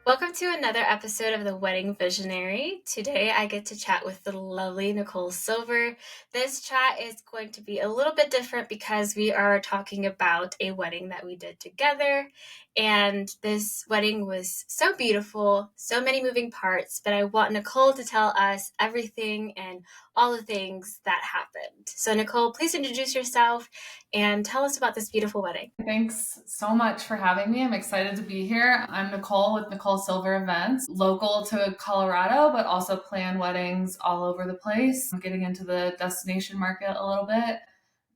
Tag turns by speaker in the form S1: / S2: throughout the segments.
S1: Welcome to another episode of The Wedding Visionary. Today I get to chat with the lovely Nicole Silver. This chat is going to be a little bit different because we are talking about a wedding that we did together. And this wedding was so beautiful, so many moving parts, but I want Nicole to tell us everything and all the things that happened. So, Nicole, please introduce yourself and tell us about this beautiful wedding.
S2: Thanks so much for having me. I'm excited to be here. I'm Nicole with Nicole Silver Events, local to Colorado, but also plan weddings all over the place. I'm getting into the destination market a little bit.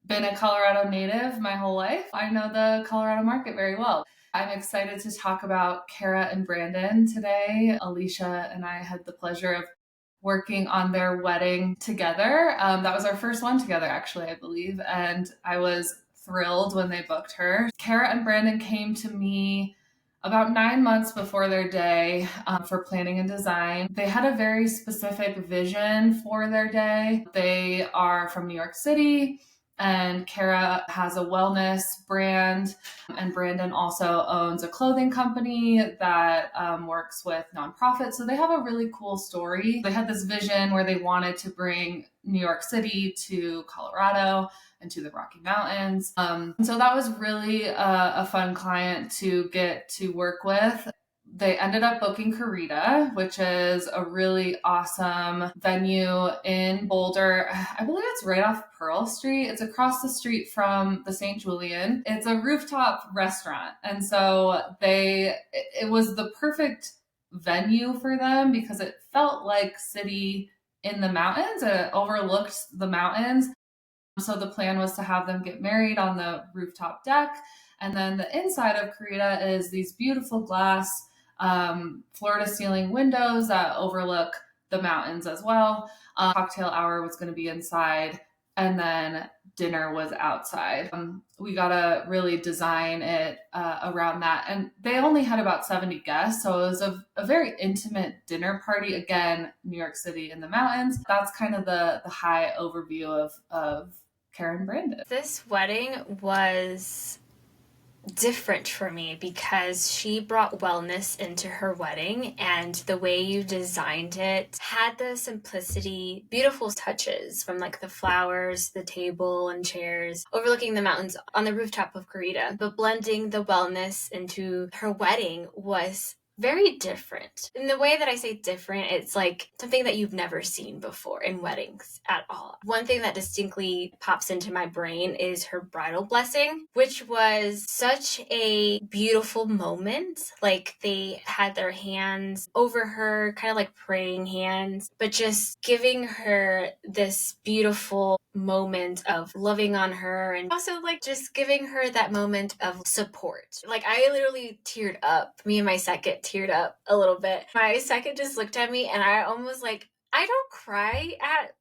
S2: Been a Colorado native my whole life. I know the Colorado market very well. I'm excited to talk about Kara and Brandon today. Alicia and I had the pleasure of working on their wedding together. That was our first one together, actually, I believe. And I was thrilled when they booked her. Kara and Brandon came to me about 9 months before their day for planning and design. They had a very specific vision for their day. They are from New York City, and Kara has a wellness brand, and Brandon also owns a clothing company that works with nonprofits. So they have a really cool story. They had this vision where they wanted to bring New York City to Colorado and to the Rocky Mountains. So that was really a fun client to get to work with. They ended up booking Karita, which is a really awesome venue in Boulder. I believe it's right off Pearl Street. It's across the street from the St. Julian. It's a rooftop restaurant. And so it was the perfect venue for them because it felt like city in the mountains. It overlooked the mountains. So the plan was to have them get married on the rooftop deck. And then the inside of Karita is these beautiful glass floor to ceiling windows that overlook the mountains as well. Cocktail hour was going to be inside, and then dinner was outside. We got to really design it around that. And they only had about 70 guests. So it was a very intimate dinner party. Again, New York City in the mountains. That's kind of the high overview of Karen Brandon.
S1: This wedding was different for me because she brought wellness into her wedding, and the way you designed it had the simplicity, beautiful touches from like the flowers, the table and chairs overlooking the mountains on the rooftop of Karita. But blending the wellness into her wedding was very different. In the way that I say different, it's like something that you've never seen before in weddings at all. One thing that distinctly pops into my brain is her bridal blessing, which was such a beautiful moment. Like they had their hands over her, kind of like praying hands, but just giving her this beautiful moment of loving on her, and also like just giving her that moment of support. Like I literally teared up. Me and my second teared up a little bit. My second just looked at me and I almost like, I don't cry at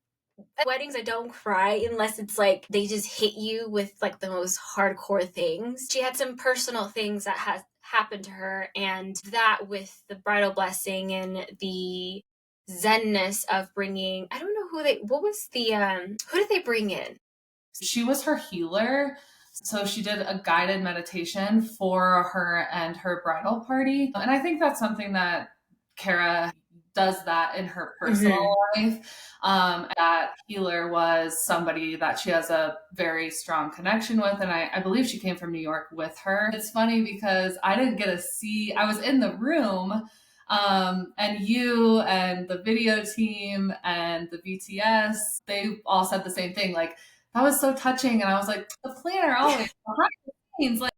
S1: weddings. I don't cry unless it's like they just hit you with like the most hardcore things. She had some personal things that has happened to her, and that with the bridal blessing and the zenness of bringing, I don't know what was the who did they bring in?
S2: She was her healer. So she did a guided meditation for her and her bridal party. And I think that's something that Kara does that in her personal life. That healer was somebody that she has a very strong connection with. And I believe she came from New York with her. It's funny because I didn't get to see, I was in the room. And you and the video team and the BTS, they all said the same thing. Like, that was so touching. And I was like, the planner always behind the scenes, like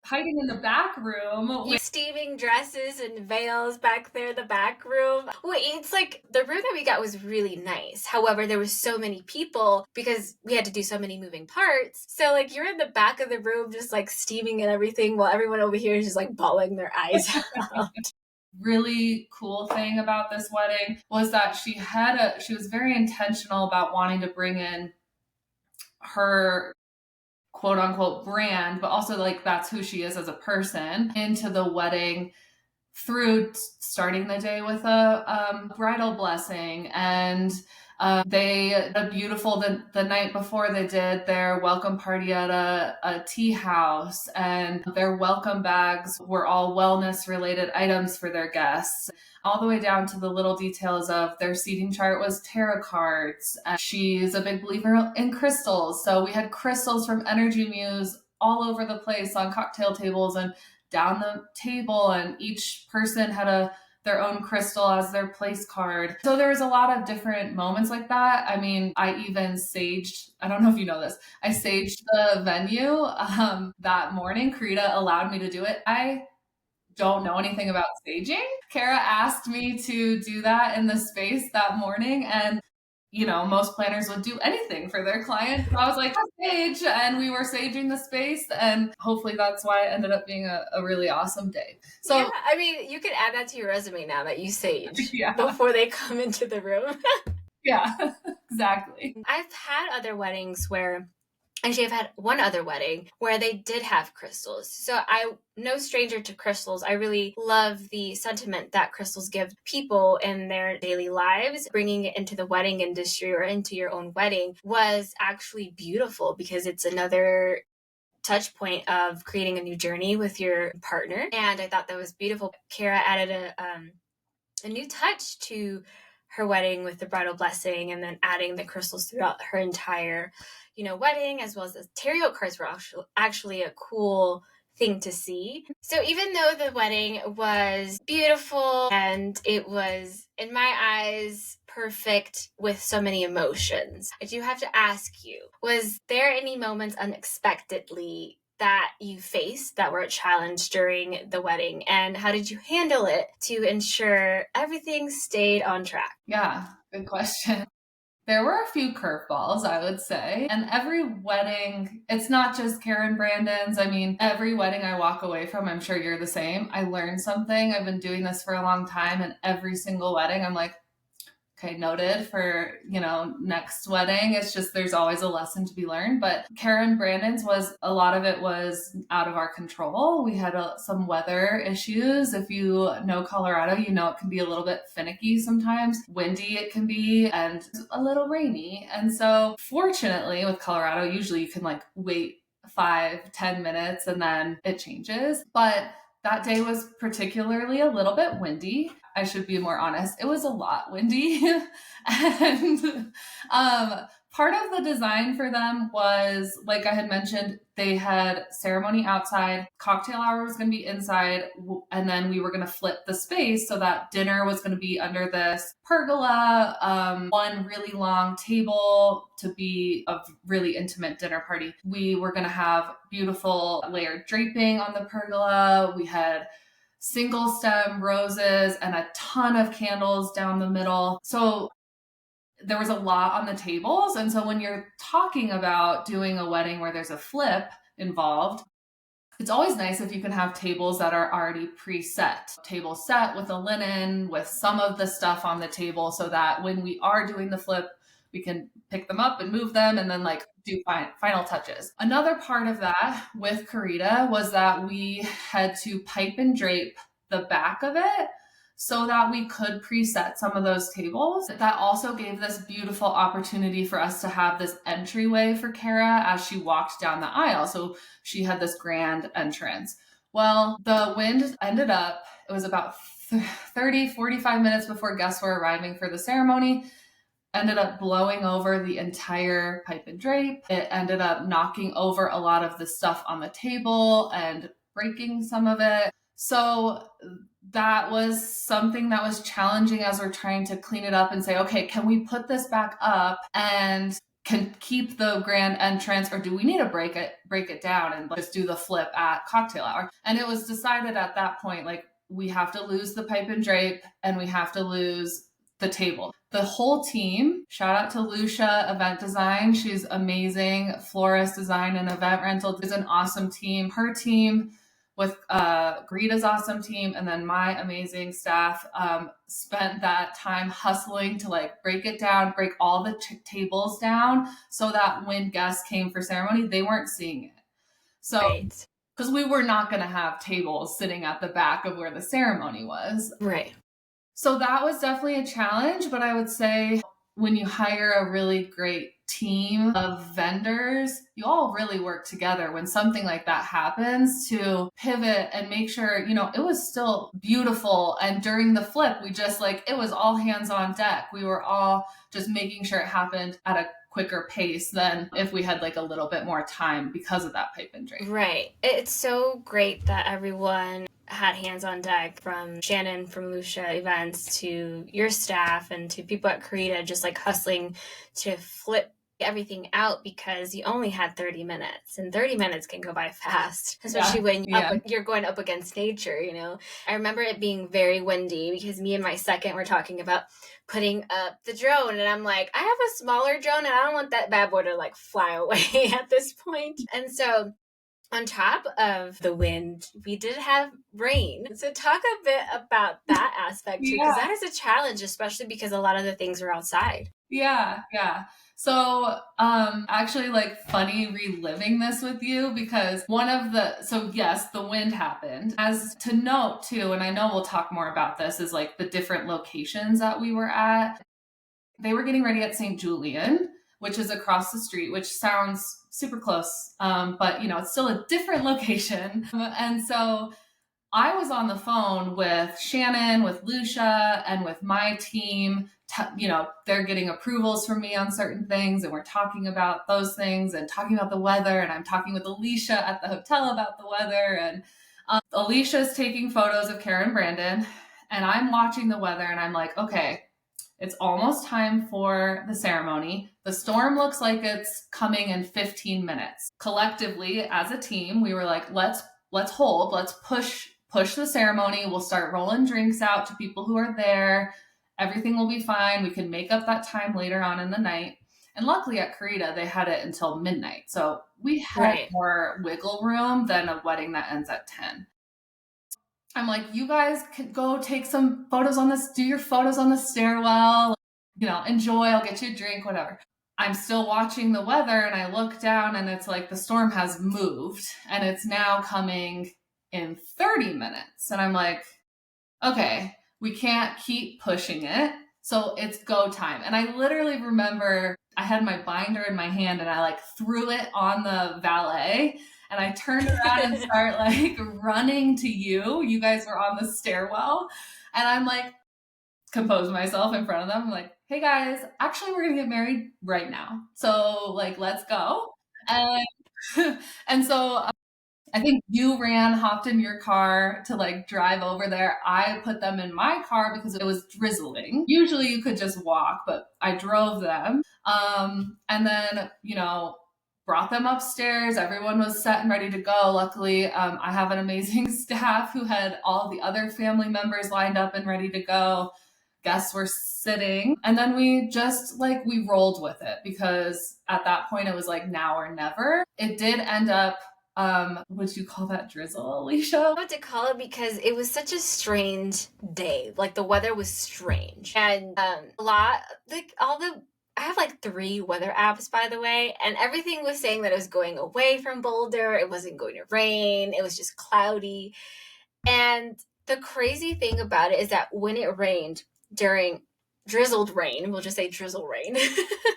S2: hiding in the back room.
S1: Steaming dresses and veils back there in the back room. Well, it's like the room that we got was really nice. However, there was so many people because we had to do so many moving parts. So like you're in the back of the room just like steaming and everything while everyone over here is just like bawling their eyes out.
S2: Really cool thing about this wedding was that she was very intentional about wanting to bring in her quote unquote brand, but also like that's who she is as a person into the wedding through starting the day with a bridal blessing and The night before they did their welcome party at a tea house, and their welcome bags were all wellness related items for their guests, all the way down to the little details of their seating chart was tarot cards. She's a big believer in crystals. So we had crystals from Energy Muse all over the place on cocktail tables and down the table, and each person had their own crystal as their place card. So there was a lot of different moments like that. I mean, I even saged, I don't know if you know this, I saged the venue that morning. Karita allowed me to do it. I don't know anything about staging. Kara asked me to do that in the space that morning, and most planners would do anything for their client. So I was like, sage, and we were saging the space, and hopefully that's why it ended up being a really awesome day. So
S1: yeah, I mean, you could add that to your resume now that you sage
S2: yeah,
S1: before they come into the room.
S2: yeah, exactly.
S1: I've had other weddings where actually, I've had one other wedding where they did have crystals. So I'm no stranger to crystals. I really love the sentiment that crystals give people in their daily lives. Bringing it into the wedding industry or into your own wedding was actually beautiful because it's another touch point of creating a new journey with your partner. And I thought that was beautiful. Kara added a new touch to her wedding with the bridal blessing, and then adding the crystals throughout her entire wedding, as well as the tarot cards were actually a cool thing to see. So even though the wedding was beautiful and it was, in my eyes, perfect with so many emotions, I do have to ask you, was there any moments unexpectedly that you faced that were a challenge during the wedding, and how did you handle it to ensure everything stayed on track?
S2: Yeah, good question. There were a few curveballs, I would say. And every wedding, it's not just Karen Brandon's. I mean, every wedding I walk away from, I'm sure you're the same. I learned something. I've been doing this for a long time, and every single wedding, I'm like, okay, noted for, next wedding. It's just there's always a lesson to be learned. But Karen Brandon's was, a lot of it was out of our control. We had some weather issues. If you know Colorado, you know it can be a little bit finicky sometimes. Windy it can be, and a little rainy. And so fortunately with Colorado, usually you can wait 5-10 minutes and then it changes. But that day was particularly a little bit windy. I should be more honest. It was a lot windy. And part of the design for them was, like I had mentioned, they had ceremony outside, cocktail hour was going to be inside, and then we were going to flip the space so that dinner was going to be under this pergola, one really long table to be a really intimate dinner party. We were going to have beautiful layered draping on the pergola. We had single stem roses and a ton of candles down the middle. So there was a lot on the tables. And so when you're talking about doing a wedding where there's a flip involved, it's always nice if you can have tables that are already preset. Table set with a linen, with some of the stuff on the table, so that when we are doing the flip, we can pick them up and move them and then do final touches. Another part of that with Karita was that we had to pipe and drape the back of it so that we could preset some of those tables. That also gave this beautiful opportunity for us to have this entryway for Kara as she walked down the aisle. So she had this grand entrance. Well, the wind ended up, it was about 30-45 minutes before guests were arriving for the ceremony, ended up blowing over the entire pipe and drape. It ended up knocking over a lot of the stuff on the table and breaking some of it. So that was something that was challenging as we're trying to clean it up and say, okay, can we put this back up and can keep the grand entrance, or do we need to break it down and just do the flip at cocktail hour? And it was decided at that point, we have to lose the pipe and drape and we have to lose the table. The whole team, shout out to Alicia Event Design. She's amazing. Florist Design and Event Rental is an awesome team. Her team with Greta's awesome team, and then my amazing staff spent that time hustling to break it down, break all the tables down so that when guests came for ceremony, they weren't seeing it. So,
S1: Right.
S2: because we were not going to have tables sitting at the back of where the ceremony was.
S1: Right.
S2: So that was definitely a challenge, but I would say when you hire a really great team of vendors, you all really work together when something like that happens to pivot and make sure, it was still beautiful. And during the flip, we just like, it was all hands on deck. We were all just making sure it happened at a quicker pace than if we had like a little bit more time because of that pipe and drain.
S1: Right. It's so great that everyone had hands on deck, from Shannon from Lucia events to your staff and to people at Karita, just like hustling to flip everything out, because you only had 30 minutes, and 30 minutes can go by fast, especially when you're going up against nature. I remember it being very windy because me and my second were talking about putting up the drone, and I'm like, I have a smaller drone and I don't want that bad boy to like fly away at this point. And so on top of the wind, we did have rain. So talk a bit about that aspect too, because that is a challenge, especially because a lot of the things are outside.
S2: Yeah. So, actually, like, funny reliving this with you, because yes, the wind happened. As to note too, and I know we'll talk more about this, is like the different locations that we were at. They were getting ready at St. Julian, which is across the street, which sounds super close, but it's still a different location. And so I was on the phone with Shannon, with Lucia, and with my team. They're getting approvals from me on certain things, and we're talking about those things and talking about the weather. And I'm talking with Alicia at the hotel about the weather. And Alicia's taking photos of Karen and Brandon, and I'm watching the weather, and I'm like, okay, it's almost time for the ceremony. The storm looks like it's coming in 15 minutes. Collectively, as a team, we were like, let's hold, let's push the ceremony. We'll start rolling drinks out to people who are there. Everything will be fine. We can make up that time later on in the night. And luckily at Karita, they had it until midnight. So we had more wiggle room than a wedding that ends at 10. I'm like, you guys can go take some photos do your photos on the stairwell, enjoy, I'll get you a drink, whatever. I'm still watching the weather, and I look down, and it's like the storm has moved and it's now coming in 30 minutes. And I'm like, okay, we can't keep pushing it. So it's go time. And I literally remember I had my binder in my hand, and I like threw it on the valet, and I turned around and start like running to you. You guys were on the stairwell, and I'm like, compose myself in front of them. I'm like, hey guys, actually we're going to get married right now. So like, let's go. And so I think you hopped in your car to like drive over there. I put them in my car because it was drizzling. Usually you could just walk, but I drove them. And then, brought them upstairs. Everyone was set and ready to go. Luckily, I have an amazing staff who had all the other family members lined up and ready to go. Guests were sitting, and then we just like, we rolled with it, because at that point it was like now or never. It did end up, would you call that drizzle, Alicia?
S1: I would call it, because it was such a strange day. Like the weather was strange, and I have like 3 weather apps, by the way, and everything was saying that it was going away from Boulder. It wasn't going to rain. It was just cloudy. And the crazy thing about it is that when it rained during drizzled rain, we'll just say drizzle rain,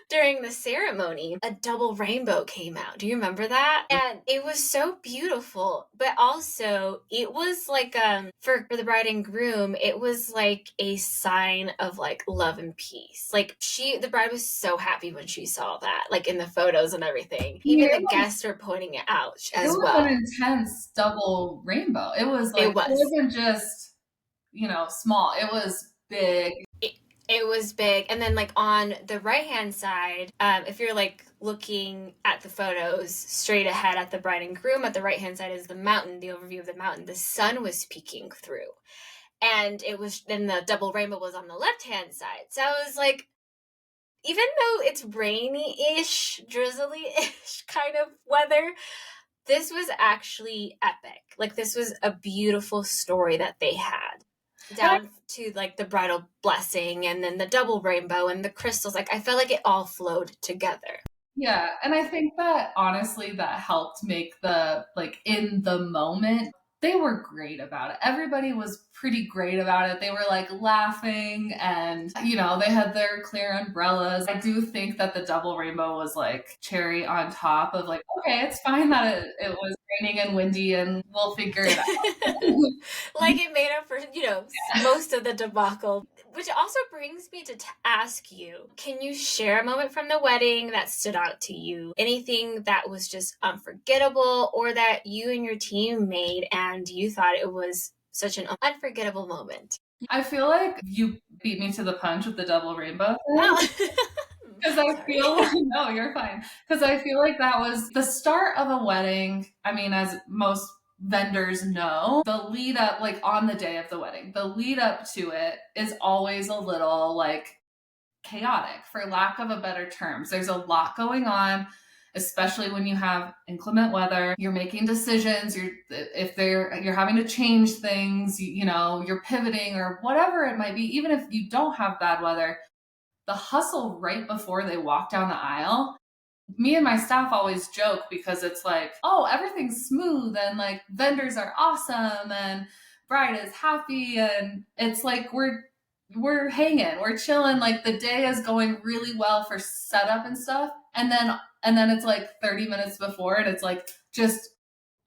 S1: during the ceremony, a double rainbow came out. Do you remember that? And it was so beautiful, but also it was like, for the bride and groom, it was like a sign of like love and peace. Like the bride was so happy when she saw that, like in the photos and everything. Even the guests were pointing it out as well.
S2: It was an intense double rainbow. It was like, it wasn't just, small. It was big.
S1: It was big. And then like on the right hand side, if you're like looking at the photos straight ahead at the bride and groom, at the right hand side is the mountain, the overview of the mountain. The sun was peeking through, and then the double rainbow was on the left hand side. So I was like, even though it's rainy-ish, drizzly-ish kind of weather, this was actually epic. Like this was a beautiful story that they had, down to like the bridal blessing, and then the double rainbow and the crystals. Like I felt like it all flowed together.
S2: Yeah, and I think that honestly that helped make the, like, in the moment, they were great about it. Everybody was pretty great about it. They were like laughing and, they had their clear umbrellas. I do think that the double rainbow was like cherry on top of like, okay, it's fine that it was raining and windy and we'll figure it out.
S1: Like it made up for, most of the debacle. Which also brings me to ask you, can you share a moment from the wedding that stood out to you? Anything that was just unforgettable or that you and your team made and you thought it was such an unforgettable moment?
S2: I feel like you beat me to the punch with the double rainbow thing.
S1: Oh,
S2: Because I
S1: sorry.
S2: feel like, no, you're fine. Because I feel like that was the start of a wedding. I mean, as most vendors know, the lead up, like on the day of the wedding, the lead up to it is always a little like chaotic, for lack of a better terms. There's a lot going on, especially when you have inclement weather. You're making decisions. You're having to change things. You're pivoting or whatever it might be. Even if you don't have bad weather, the hustle right before they walk down the aisle, me and my staff always joke because it's like, oh, everything's smooth and like vendors are awesome and bride is happy, and it's like we're hanging, we're chilling, like the day is going really well for setup and stuff, and then it's like 30 minutes before and it's like just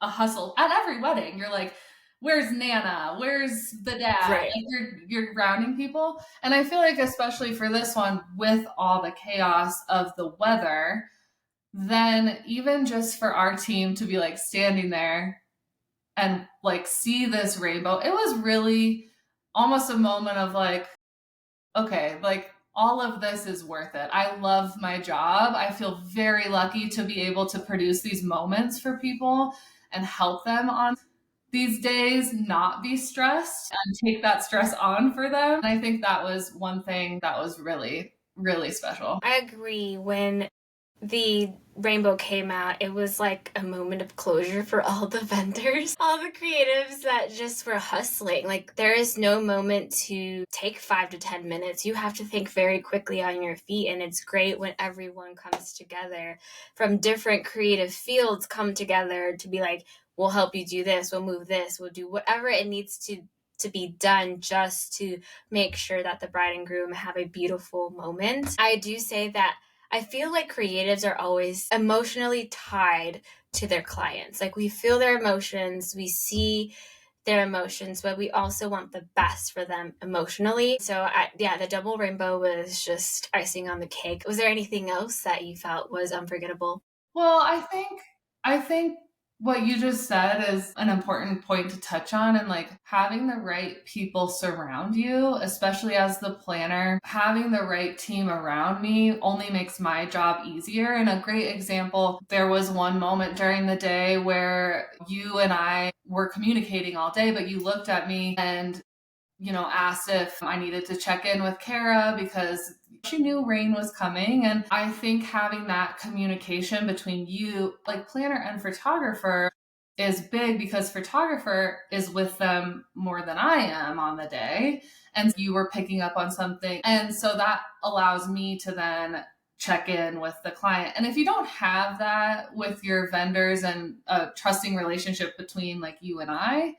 S2: a hustle. At every wedding you're like, where's Nana, where's the dad,
S1: Right.
S2: like you're grounding people. And I feel like especially for this one, with all the chaos of the weather, then even just for our team to be like standing there and like see this rainbow, it was really almost a moment of like, okay, like all of this is worth it. I love my job. I feel very lucky to be able to produce these moments for people and help them on these days not be stressed and take that stress on for them. And I think that was one thing that was really, really special.
S1: I agree. When the rainbow came out, it was like a moment of closure for all the vendors, all the creatives that just were hustling. Like, there is no moment to take 5 to 10 minutes. You have to think very quickly on your feet. And it's great when everyone comes together from different creative fields, come together to be like, we'll help you do this, we'll move this, we'll do whatever it needs to be done just to make sure that the bride and groom have a beautiful moment. I do say that I feel like creatives are always emotionally tied to their clients. Like, we feel their emotions, we see their emotions, but we also want the best for them emotionally. So, yeah, the double rainbow was just icing on the cake. Was there anything else that you felt was unforgettable?
S2: Well, I think what you just said is an important point to touch on, and like having the right people surround you, especially as the planner, having the right team around me only makes my job easier. And a great example, there was one moment during the day where you and I were communicating all day, but you looked at me and asked if I needed to check in with Kara because she knew rain was coming. And I think having that communication between you, like planner and photographer, is big because photographer is with them more than I am on the day. And you were picking up on something. And so that allows me to then check in with the client. And if you don't have that with your vendors and a trusting relationship between like you and I,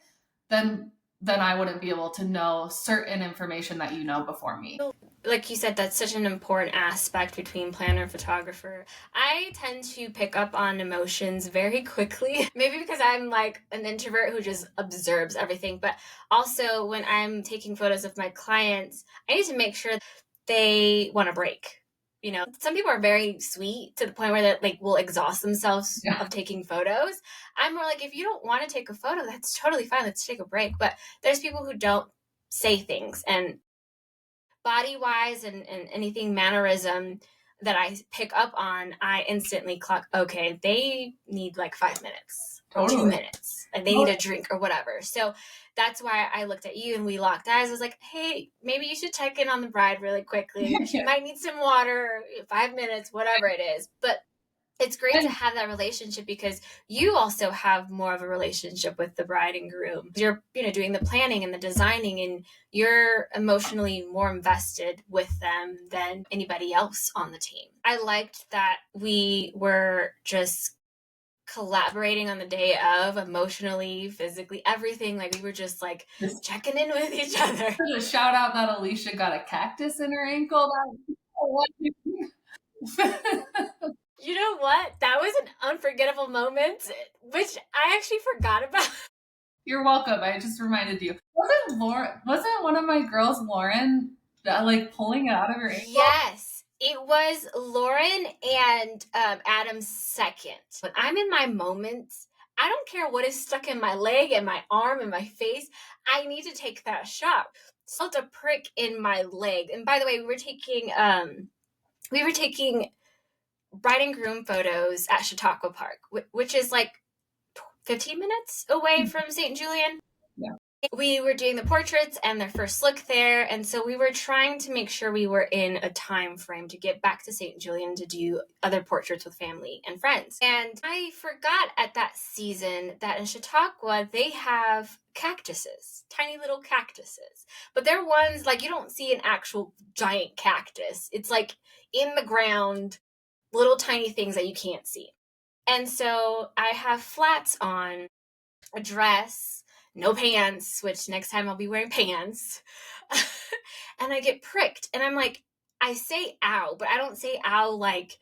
S2: then I wouldn't be able to know certain information that you know before me.
S1: Like you said, that's such an important aspect between planner and photographer. I tend to pick up on emotions very quickly. Maybe because I'm like an introvert who just observes everything, but also when I'm taking photos of my clients, I need to make sure they want a break. Some people are very sweet to the point where they like will exhaust themselves
S2: Yeah.
S1: of taking photos. I'm more like, if you don't want to take a photo, that's totally fine. Let's take a break. But there's people who don't say things, and body wise and anything mannerism that I pick up on, I instantly clock, okay, they need like 5 minutes or two
S2: Totally.
S1: minutes, and they need a drink or whatever. So that's why I looked at you and we locked eyes. I was like, hey, maybe you should check in on the bride really quickly. She might need some water, 5 minutes, whatever it is. But it's great to
S2: And
S1: have that relationship because you also have more of a relationship with the bride and groom. You're, doing the planning and the designing, and you're emotionally more invested with them than anybody else on the team. I liked that we were just collaborating on the day of, emotionally, physically, everything. Like we were just like
S2: Just
S1: checking in with each other.
S2: a shout out that Alicia got a cactus in her ankle.
S1: You know what? That was an unforgettable moment, which I actually forgot about.
S2: You're welcome. I just reminded you. Wasn't one of my girls, Lauren, like pulling it out of her ankle?
S1: Yes, it was Lauren and Adam's second. When I'm in my moments, I don't care what is stuck in my leg and my arm and my face. I need to take that shot. Felt a prick in my leg. And by the way, we were taking bride and groom photos at Chautauqua Park, which is like 15 minutes away from St. Julian.
S2: Yeah.
S1: We were doing the portraits and their first look there, and so we were trying to make sure we were in a time frame to get back to St. Julian to do other portraits with family and friends. And I forgot at that season that in Chautauqua they have cactuses, tiny little cactuses, but they're ones like you don't see an actual giant cactus. It's like in the ground, little tiny things that you can't see. And so I have flats on, a dress, no pants, which next time I'll be wearing pants. And I get pricked. And I'm like, I say ow, but I don't say ow like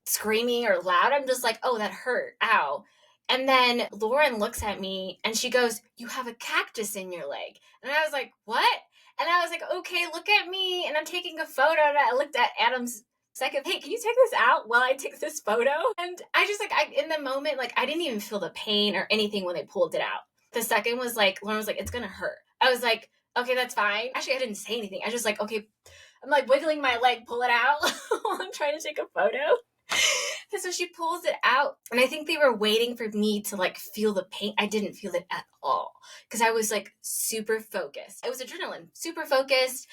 S1: screaming or loud. I'm just like, oh, that hurt. Ow. And then Lauren looks at me and she goes, you have a cactus in your leg. And I was like, what? And I was like, okay, look at me. And I'm taking a photo. And I looked at Adam's second, hey, can you take this out while I take this photo? And I just like, in the moment, like I didn't even feel the pain or anything when they pulled it out. The second was like, Lauren was like, it's going to hurt. I was like, okay, that's fine. Actually, I didn't say anything. I was just like, okay, I'm like wiggling my leg, pull it out while I'm trying to take a photo. And so she pulls it out. And I think they were waiting for me to like feel the pain. I didn't feel it at all because I was like super focused. It was adrenaline, super focused.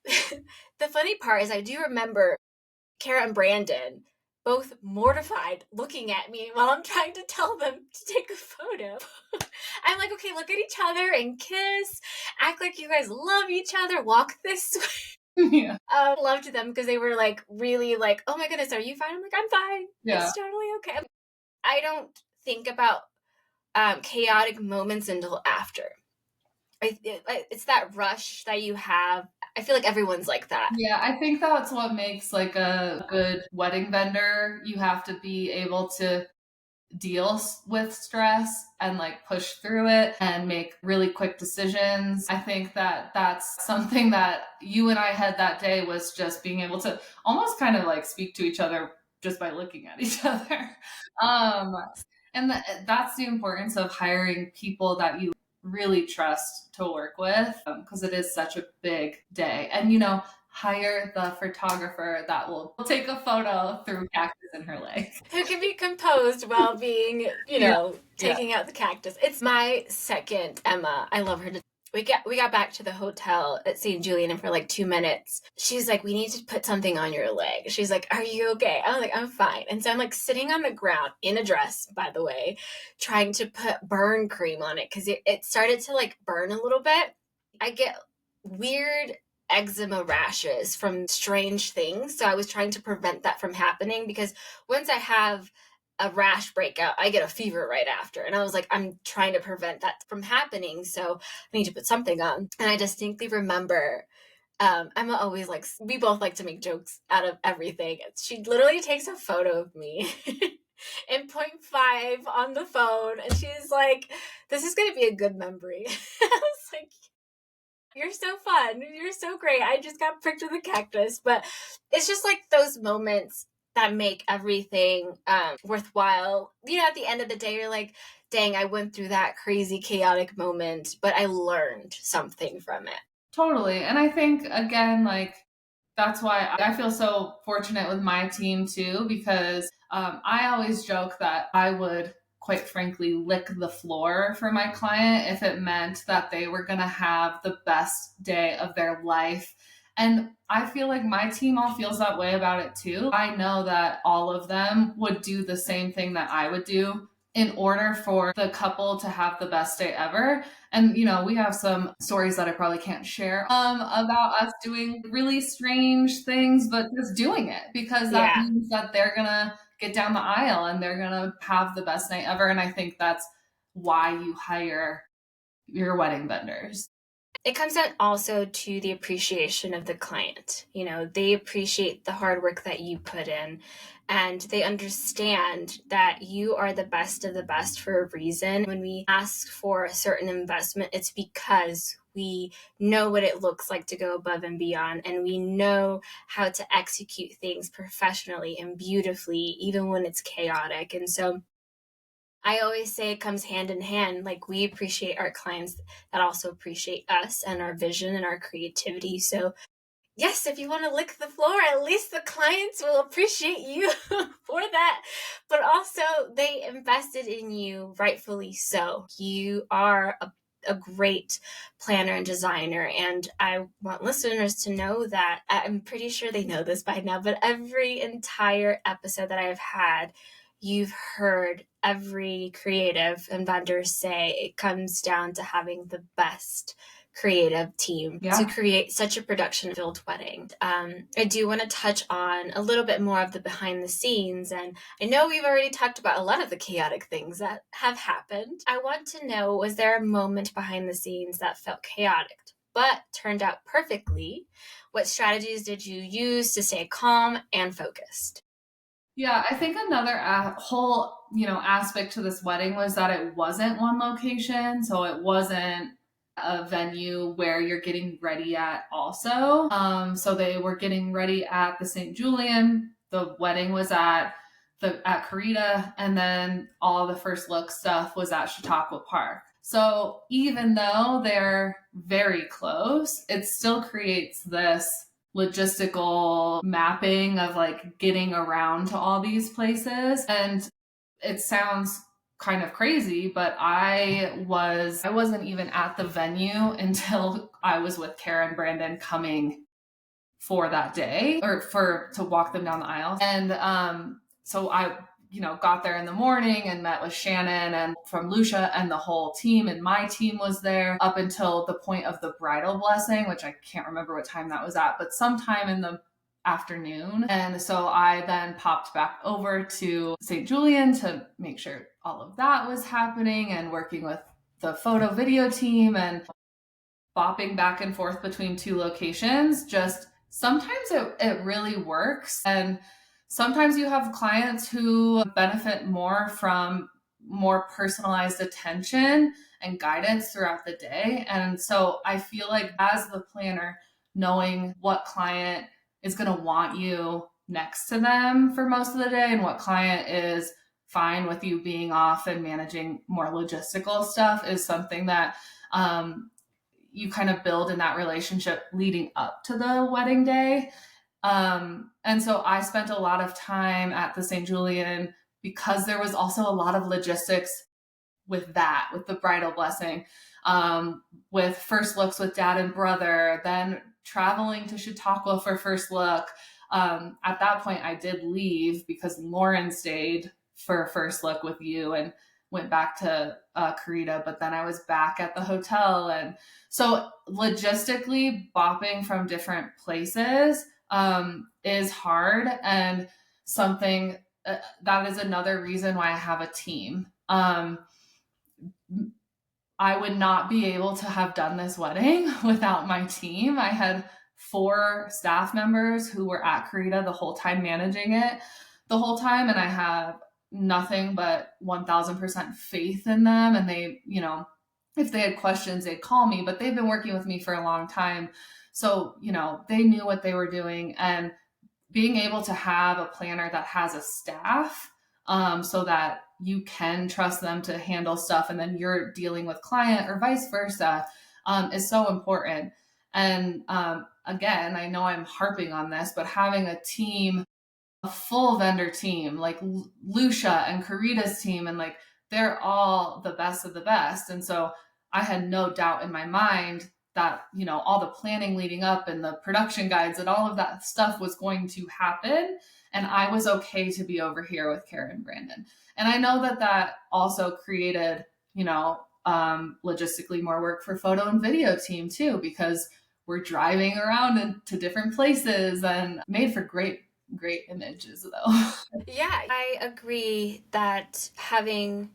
S1: The funny part is I do remember Kara and Brandon both mortified looking at me while I'm trying to tell them to take a photo. I'm like, okay, look at each other and kiss. Act like you guys love each other. Walk this way.
S2: Yeah.
S1: Loved them because they were like really like, oh my goodness, are you fine? I'm like, I'm fine.
S2: Yeah.
S1: It's totally okay. I don't think about chaotic moments until after. It's that rush that you have. I feel like everyone's like that.
S2: Yeah, I think that's what makes like a good wedding vendor. You have to be able to deal with stress and like push through it and make really quick decisions. I think that that's something that you and I had that day, was just being able to almost kind of like speak to each other just by looking at each other. Um, and that's the importance of hiring people that you really trust to work with, because it is such a big day. And, you know, hire the photographer that will take a photo through cactus in her leg.
S1: Who can be composed while being, taking out the cactus. It's my second Emma. I love her. We got back to the hotel at St. Julian, and for like 2 minutes, she's like, we need to put something on your leg. She's like, are you okay? I'm like, I'm fine. And so I'm like sitting on the ground in a dress, by the way, trying to put burn cream on it because it started to like burn a little bit. I get weird eczema rashes from strange things. So I was trying to prevent that from happening because once I have a rash breakout, I get a fever right after. And I was like, I'm trying to prevent that from happening. So I need to put something on. And I distinctly remember I'm always like, we both like to make jokes out of everything. She literally takes a photo of me in 0.5 on the phone. And she's like, this is going to be a good memory. I was like, you're so fun. You're so great. I just got pricked with a cactus. But it's just like those moments that make everything worthwhile. You know, at the end of the day, you're like, dang, I went through that crazy chaotic moment, but I learned something from it.
S2: Totally. And I think, again, like, that's why I feel so fortunate with my team too, because I always joke that I would, quite frankly, lick the floor for my client if it meant that they were going to have the best day of their life. And I feel like my team all feels that way about it too. I know that all of them would do the same thing that I would do in order for the couple to have the best day ever. And, you know, we have some stories that I probably can't share about us doing really strange things, but just doing it because that means that they're going to get down the aisle and they're going to have the best night ever. And I think that's why you hire your wedding vendors.
S1: It comes down also to the appreciation of the client. You know, they appreciate the hard work that you put in, and they understand that you are the best of the best for a reason. When we ask for a certain investment, it's because we know what it looks like to go above and beyond, and we know how to execute things professionally and beautifully, even when it's chaotic. And so I always say it comes hand in hand. Like, we appreciate our clients that also appreciate us and our vision and our creativity. So, yes, if you want to lick the floor, at least the clients will appreciate you for that. But also, they invested in you, rightfully so. You are a great planner and designer. And I want listeners to know that I'm pretty sure they know this by now, but every entire episode that I've had, you've heard every creative and vendor say it comes down to having the best creative team to create such a production filled wedding. I do want to touch on a little bit more of the behind the scenes, and I know we've already talked about a lot of the chaotic things that have happened. I want to know, was there a moment behind the scenes that felt chaotic but turned out perfectly? What strategies did you use to stay calm and focused?
S2: Yeah, I think another whole, aspect to this wedding was that it wasn't one location. So it wasn't a venue where you're getting ready at also. So they were getting ready at the St. Julian. The wedding was at Carita, and then all the first look stuff was at Chautauqua Park. So even though they're very close, it still creates this logistical mapping of like getting around to all these places. And it sounds kind of crazy, but I wasn't even at the venue until I was with Kara and Brandon coming for that day, or for to walk them down the aisle. And so I got there in the morning and met with Shannon and from Lucia and the whole team, and my team was there up until the point of the bridal blessing, which I can't remember what time that was at, but sometime in the afternoon. And so I then popped back over to St. Julian to make sure all of that was happening and working with the photo video team and bopping back and forth between two locations. Just sometimes it really works. And sometimes you have clients who benefit more from more personalized attention and guidance throughout the day. And so I feel like as the planner, knowing what client is going to want you next to them for most of the day and what client is fine with you being off and managing more logistical stuff is something that you kind of build in that relationship leading up to the wedding day. And so I spent a lot of time at the St. Julian because there was also a lot of logistics with the bridal blessing, with first looks with dad and brother, then traveling to Chautauqua for first look. At that point, I did leave because Lauren stayed for first look with you and went back to Carita, but then I was back at the hotel. And so logistically, bopping from different places is hard, and something that is another reason why I have a team. I would not be able to have done this wedding without my team. I had 4 staff members who were at Carita the whole time, managing it the whole time, and I have nothing but 1000% faith in them. And they, if they had questions, they'd call me, but they've been working with me for a long time. So, they knew what they were doing. And being able to have a planner that has a staff, so that you can trust them to handle stuff and then you're dealing with client or vice versa, is so important. And again, I know I'm harping on this, but having a team, a full vendor team like Lucia and Carita's team, and like they're all the best of the best. And so I had no doubt in my mind that, all the planning leading up and the production guides and all of that stuff was going to happen. And I was okay to be over here with Karen and Brandon. And I know that also created, logistically more work for photo and video team too, because we're driving around to different places, and made for great great images though.
S1: Yeah, I agree that having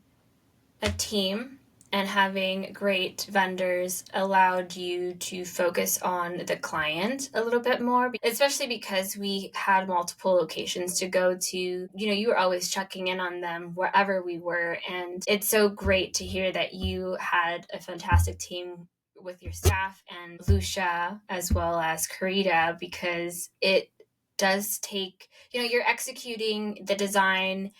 S1: a team and having great vendors allowed you to focus on the client a little bit more, especially because we had multiple locations to go to. You were always checking in on them wherever we were. And it's so great to hear that you had a fantastic team with your staff and Lucia as well as Karita, because it does take, you're executing the design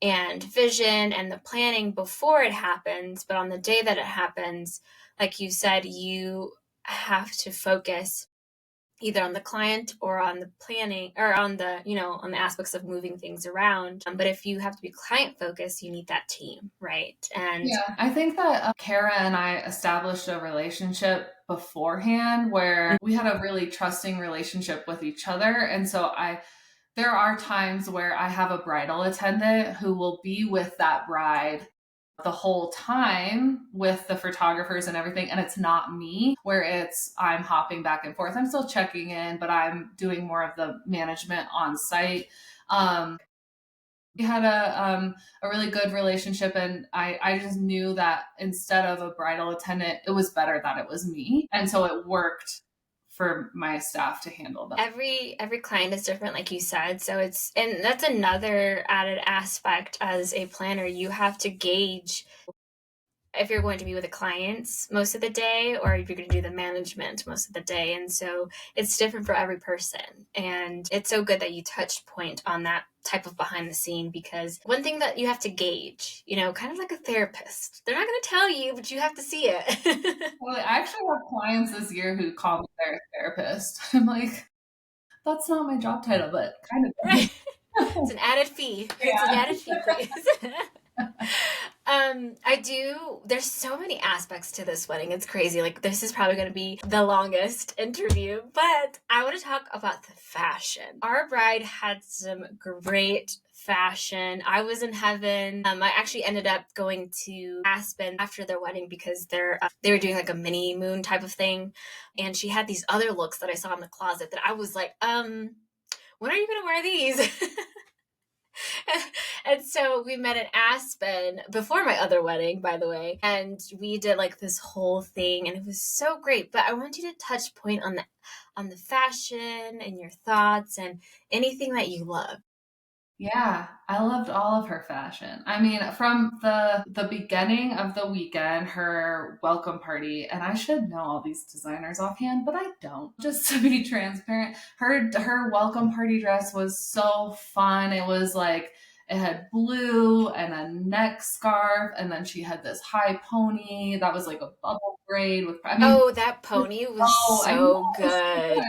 S1: and vision and the planning before it happens, but on the day that it happens, like you said, you have to focus either on the client or on the planning, or on the on the aspects of moving things around. But if you have to be client focused, you need that team, right? And
S2: Yeah, I think that Kara and I established a relationship beforehand where we had a really trusting relationship with each other. And so there are times where I have a bridal attendant who will be with that bride the whole time with the photographers and everything. And it's not me, where I'm hopping back and forth. I'm still checking in, but I'm doing more of the management on site. We had a really good relationship, and I just knew that instead of a bridal attendant, it was better that it was me. And so it worked for my staff to handle that.
S1: Every client is different, like you said. So and that's another added aspect as a planner. You have to gauge if you're going to be with the clients most of the day or if you're going to do the management most of the day. And so it's different for every person. And it's so good that you touched point on that type of behind the scene, because one thing that you have to gauge, kind of like a therapist, they're not going to tell you, but you have to see it.
S2: Well, I actually have clients this year who call me their therapist. I'm like, that's not my job title, but kind of.
S1: Right. It's an added fee.
S2: Yeah.
S1: It's an added fee, please. There's so many aspects to this wedding. It's crazy. Like, this is probably going to be the longest interview, but I want to talk about the fashion. Our bride had some great fashion. I was in heaven. I actually ended up going to Aspen after their wedding because they were doing like a mini moon type of thing. And she had these other looks that I saw in the closet that I was like, when are you going to wear these? And so we met in Aspen before my other wedding, by the way, and we did like this whole thing, and it was so great. But I want you to touch point on the fashion and your thoughts and anything that you love.
S2: Yeah, I loved all of her fashion. I mean, from the beginning of the weekend, her welcome party, and I should know all these designers offhand, but I don't. Just to be transparent, her welcome party dress was so fun. It was like it had blue and a neck scarf, and then she had this high pony that was like a bubble braid with. I mean,
S1: Oh, that pony was
S2: I know,
S1: so
S2: it was so
S1: good.
S2: good.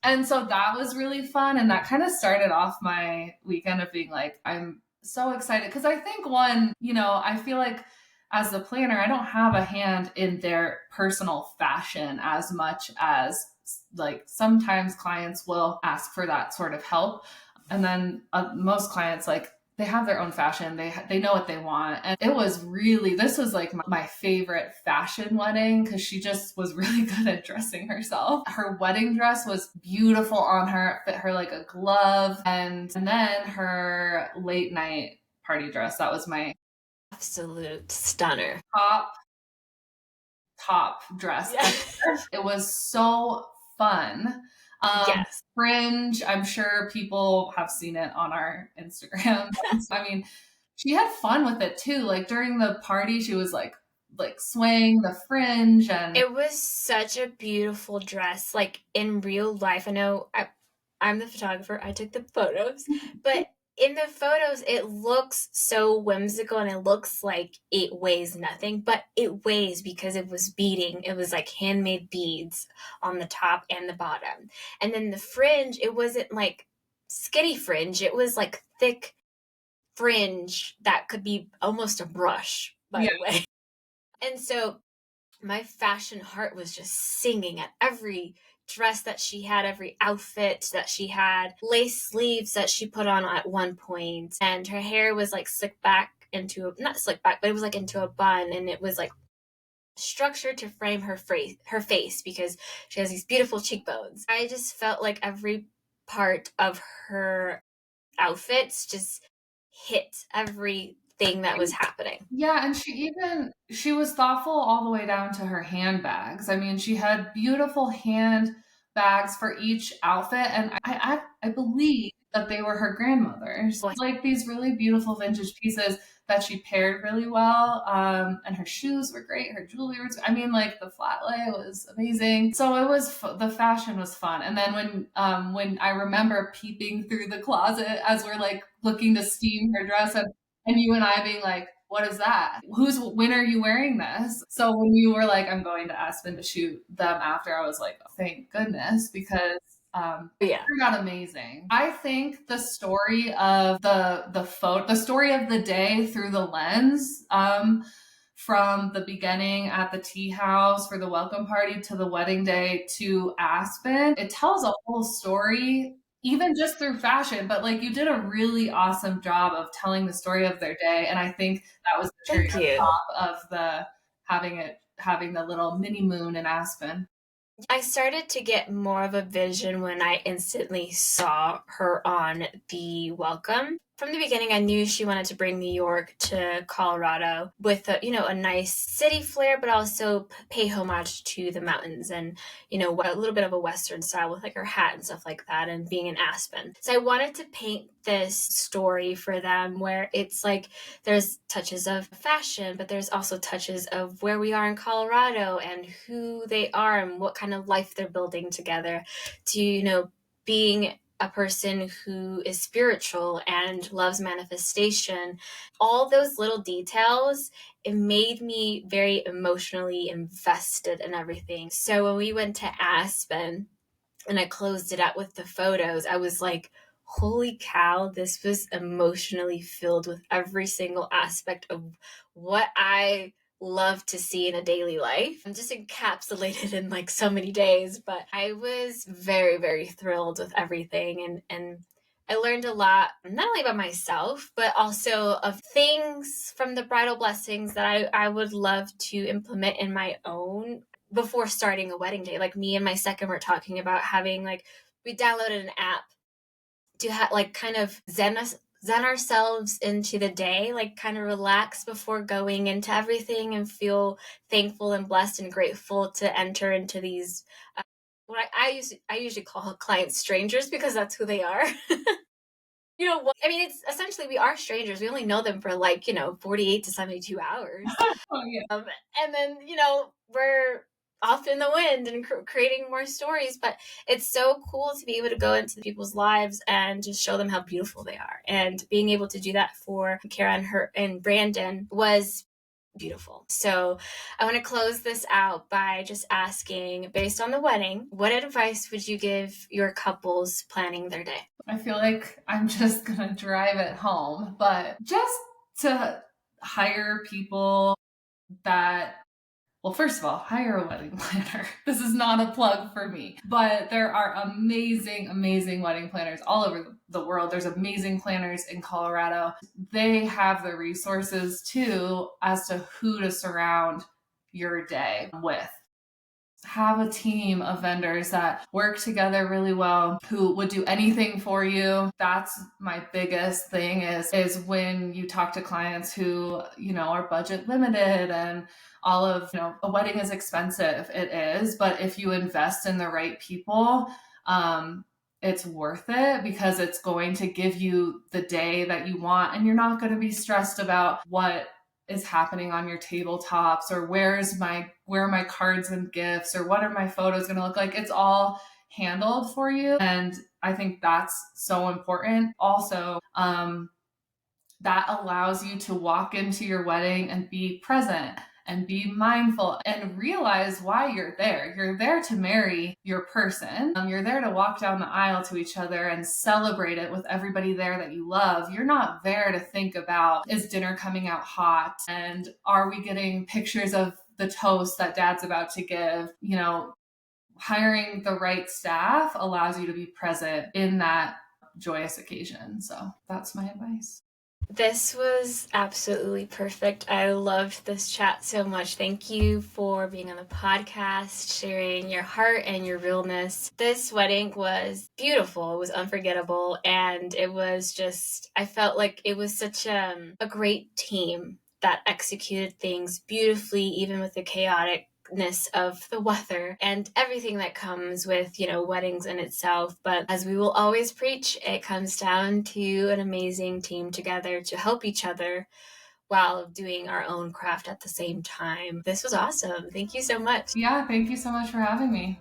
S2: And so that was really fun. And that kind of started off my weekend of being like, I'm so excited. Because I think I feel like as the planner, I don't have a hand in their personal fashion as much as like sometimes clients will ask for that sort of help. And then most clients, like, they have their own fashion. They know what they want. And this was like my favorite fashion wedding because she just was really good at dressing herself. Her wedding dress was beautiful on her, fit her like a glove. And then her late night party dress, that was my
S1: Absolute stunner.
S2: top dress.
S1: Yeah.
S2: It was so fun.
S1: Yes.
S2: Fringe, I'm sure people have seen it on our Instagram. I mean, she had fun with it too. Like during the party, she was like swaying the fringe, and
S1: It was such a beautiful dress. Like in real life, I know I'm the photographer, I took the photos, but in the photos, it looks so whimsical and it looks like it weighs nothing, but it weighs because it was beading. It was like handmade beads on the top and the bottom. And then the fringe, it wasn't like skinny fringe, it was like thick fringe that could be almost a brush, by
S2: yeah.
S1: the way. And so my fashion heart was just singing at every dress that she had, every outfit that she had, lace sleeves that she put on at one point, and her hair was like slicked back not slicked back, but it was like into a bun, and it was like structured to frame her face because she has these beautiful cheekbones. I just felt like every part of her outfits just hit everything that was happening.
S2: Yeah, and she was thoughtful all the way down to her handbags. I mean, she had beautiful handbags for each outfit, and I believe that they were her grandmother's. Like these really beautiful vintage pieces that she paired really well. And her shoes were great. Her jewelry was, I mean, like the flat lay was amazing. So it was the fashion was fun. And then when I remember peeping through the closet as we're like looking to steam her dress, and you and I being like, what is that? When are you wearing this? So when you were like, I'm going to Aspen to shoot them after, I was like, oh, thank goodness, because it
S1: Yeah.
S2: turned out amazing. I think the story of the story of the day through the lens, from the beginning at the tea house for the welcome party to the wedding day to Aspen, it tells a whole story even just through fashion, but like you did a really awesome job of telling the story of their day. And I think that was the cherry
S1: Thank
S2: on
S1: you.
S2: top of having the little mini moon in Aspen.
S1: I started to get more of a vision when I instantly saw her on the welcome. From the beginning, I knew she wanted to bring New York to Colorado with a nice city flair, but also pay homage to the mountains and, a little bit of a Western style with like her hat and stuff like that and being in Aspen. So I wanted to paint this story for them where it's like there's touches of fashion, but there's also touches of where we are in Colorado and who they are and what kind of life they're building together to, being a person who is spiritual and loves manifestation. All those little details, it made me very emotionally invested in everything. So when we went to Aspen, and I closed it out with the photos, I was like, holy cow, this was emotionally filled with every single aspect of what I love to see in a daily life. I'm just encapsulated in like so many days, but I was very, very thrilled with everything. And I learned a lot, not only about myself, but also of things from the bridal blessings that I would love to implement in my own before starting a wedding day. Like me and my second were talking about having like we downloaded an app to like kind of zen ourselves into the day, like kind of relax before going into everything and feel thankful and blessed and grateful to enter into these what I usually call clients strangers because that's who they are. What I mean, it's essentially we are strangers. We only know them for like, 48 to 72 hours.
S2: Oh yeah.
S1: And then, we're off in the wind and creating more stories. But it's so cool to be able to go into people's lives and just show them how beautiful they are. And being able to do that for Kara and her and Brandon was beautiful. So I want to close this out by just asking, based on the wedding, what advice would you give your couples planning their day?
S2: I feel like I'm just gonna drive it home, but just to hire people that well, first of all, hire a wedding planner. This is not a plug for me, but there are amazing, amazing wedding planners all over the world. There's amazing planners in Colorado. They have the resources too as to who to surround your day with. Have a team of vendors that work together really well, who would do anything for you. That's my biggest thing is when you talk to clients who, are budget limited and all of, a wedding is expensive. It is, but if you invest in the right people, it's worth it because it's going to give you the day that you want and you're not going to be stressed about what is happening on your tabletops or where are my cards and gifts or what are my photos going to look like. It's all handled for you. And I think that's so important. Also, that allows you to walk into your wedding and be present and be mindful and realize why you're there. You're there to marry your person. You're there to walk down the aisle to each other and celebrate it with everybody there that you love. You're not there to think about, is dinner coming out hot? And are we getting pictures of the toast that dad's about to give? Hiring the right staff allows you to be present in that joyous occasion. So that's my advice.
S1: This was absolutely perfect. I loved this chat so much. Thank you for being on the podcast, sharing your heart and your realness. This wedding was beautiful. It was unforgettable. And it was just, I felt like it was such a great team that executed things beautifully, even with the chaotic of the weather and everything that comes with, weddings in itself. But as we will always preach, it comes down to an amazing team together to help each other while doing our own craft at the same time. This was awesome. Thank you so much.
S2: Yeah, thank you so much for having me.